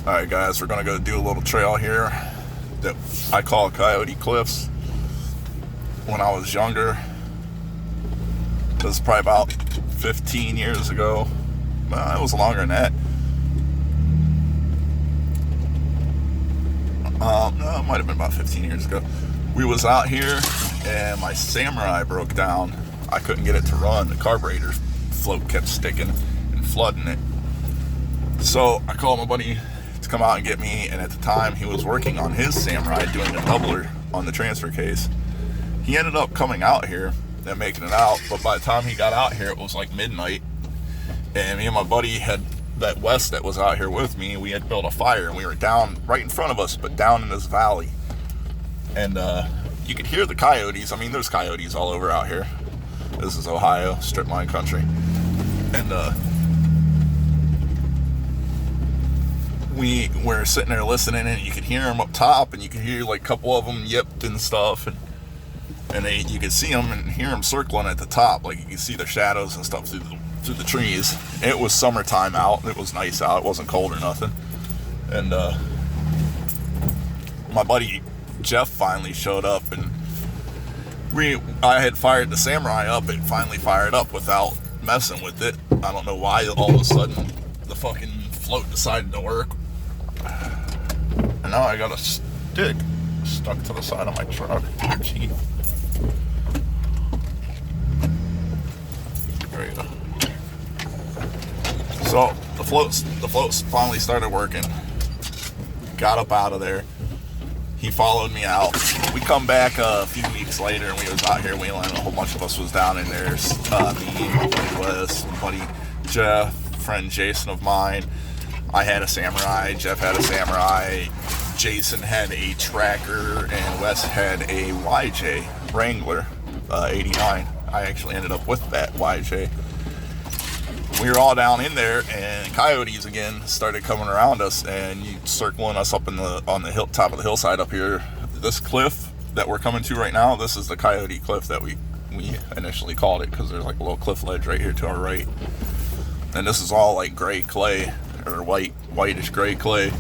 Alright guys, we're gonna go do a little trail here that I call Coyote Cliffs. When I was younger, this is probably about 15 years ago. Well, it was longer than that. No, it might have been about 15 years ago. We was out here and my Samurai broke down. I couldn't get it to run. The carburetor float kept sticking and flooding it. So I called my buddy to come out and get me, and at the time he was working on his Samurai doing a doubler on the transfer case. He ended up coming out here and making it out, but by the time he got out here it was like midnight, and me and my buddy had that West that was out here with me, we had built a fire and we were down right in front of us, but down in this valley, and you could hear the coyotes. I mean, there's coyotes all over out here. This is Ohio, strip mine country, and we were sitting there listening, and you could hear them up top, and you could hear like a couple of them yipped and stuff, and you could see them and hear them circling at the top, like you could see their shadows and stuff through the trees. It was summertime out. It was nice out. It wasn't cold or nothing. And my buddy Jeff finally showed up, and I had fired the Samurai up. It finally fired up without messing with it. I don't know why all of a sudden the fucking float decided to work. And now I got a stick stuck to the side of my truck. Gee. There you go. So the floats finally started working. Got up out of there. He followed me out. We come back a few weeks later, and we was out here wheeling. A whole bunch of us was down in there. Me, my buddy Wes, my buddy Jeff, friend Jason of mine. I had a Samurai. Jeff had a Samurai. Jason had a Tracker, and Wes had a YJ Wrangler 89. I actually ended up with that YJ. We were all down in there, and coyotes again started coming around us and circling us up on the top of the hillside up here. This cliff that we're coming to right now, this is the Coyote Cliff that we initially called it, because there's like a little cliff ledge right here to our right, and this is all like gray clay, or whitish gray clay.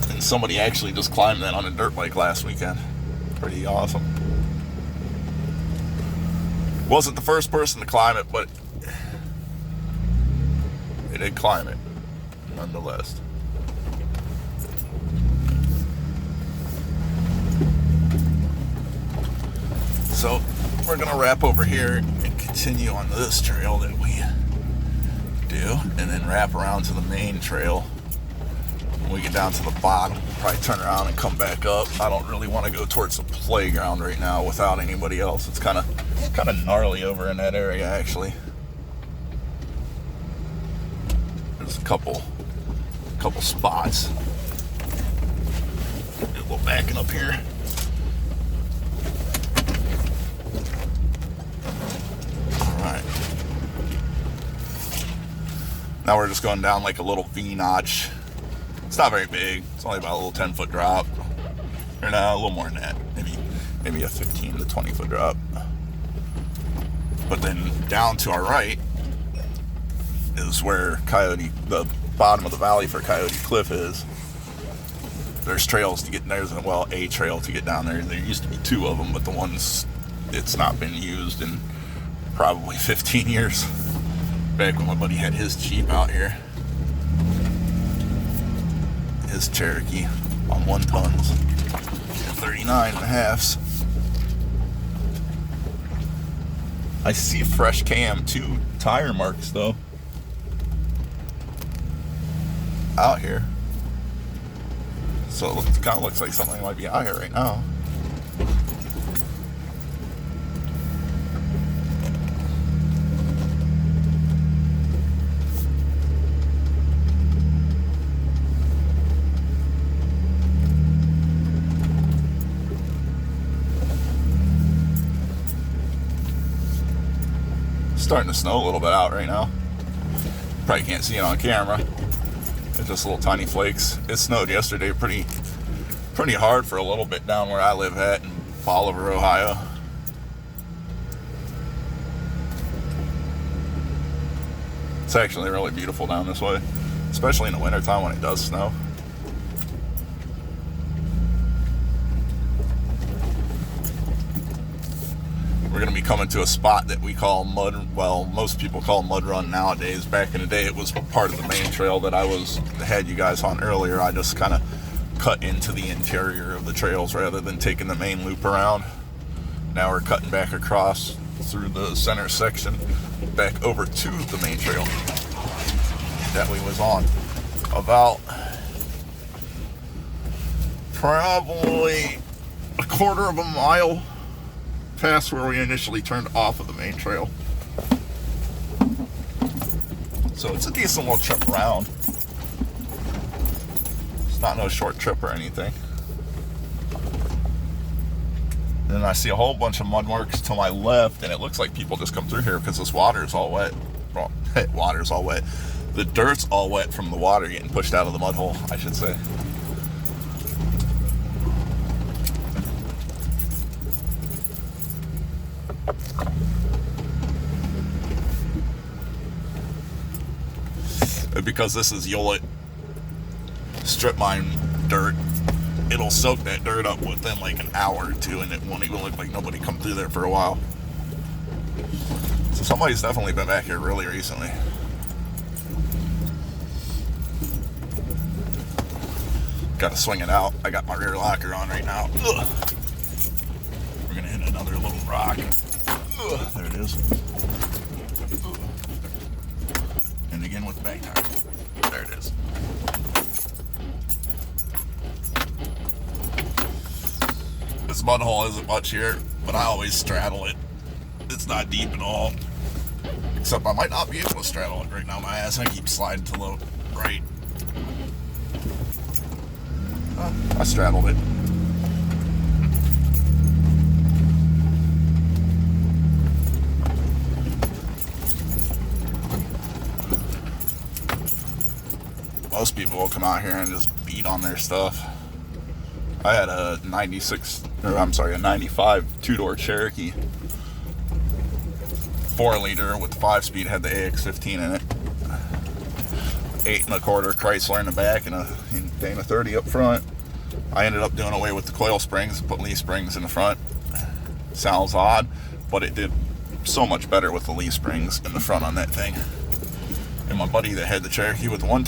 And somebody actually just climbed that on a dirt bike last weekend. Pretty awesome. Wasn't the first person to climb it, but they did climb it nonetheless. So we're gonna wrap over here and continue on this trail that we do, and then wrap around to the main trail. When we get down to the bottom, we'll probably turn around and come back up. I don't really want to go towards the playground right now without anybody else. It's kind of gnarly over in that area, actually. There's a couple spots. Do a little backing up here. Alright. Now we're just going down like a little V-notch. It's not very big. It's only about a little 10-foot drop. Or no, a little more than that. Maybe a 15 to 20-foot drop. But then down to our right is where the bottom of the valley for Coyote Cliff is. There's trails to get there. Well, a trail to get down there. There used to be two of them, but the ones, it's not been used in probably 15 years. Back when my buddy had his Jeep out here. His Cherokee on 1 tons and 39 and a halves. I see fresh cam 2 tire marks though out here, so it kind of looks like something might be out here right now. Starting to snow a little bit out right now. Probably can't see it on camera. It's just little tiny flakes. It snowed yesterday pretty hard for a little bit down where I live at in Bolivar, Ohio. It's actually really beautiful down this way, especially in the wintertime when it does snow. We're going to be coming to a spot that we call Mud, well, most people call Mud Run nowadays. Back in the day, it was part of the main trail that I had you guys on earlier. I just kind of cut into the interior of the trails rather than taking the main loop around. Now we're cutting back across through the center section back over to the main trail that we was on. About probably a quarter of a mile past where we initially turned off of the main trail. So it's a decent little trip around. It's not no short trip or anything. And I see a whole bunch of mud marks to my left, and it looks like people just come through here because this water is all wet. Well, water's all wet. The dirt's all wet from the water getting pushed out of the mud hole, I should say. Because this is Yolet strip mine dirt, it'll soak that dirt up within like an hour or two, and it won't even look like nobody come through there for a while. So somebody's definitely been back here really recently. Gotta swing it out. I got my rear locker on right now. Ugh. We're gonna hit another little rock. Ugh. There it is. Ugh. And again with the back tire. There it is. This mud hole isn't much here, but I always straddle it. It's not deep at all. Except I might not be able to straddle it right now. My ass, I keep sliding to the right. I straddled it. Most people will come out here and just beat on their stuff. I had a 95 two-door Cherokee 4-liter with 5-speed, had the AX15 in it. 8 1/4 Chrysler in the back and a Dana 30 up front. I ended up doing away with the coil springs, put leaf springs in the front. Sounds odd, but it did so much better with the leaf springs in the front on that thing. And my buddy that had the Cherokee with the 1-ton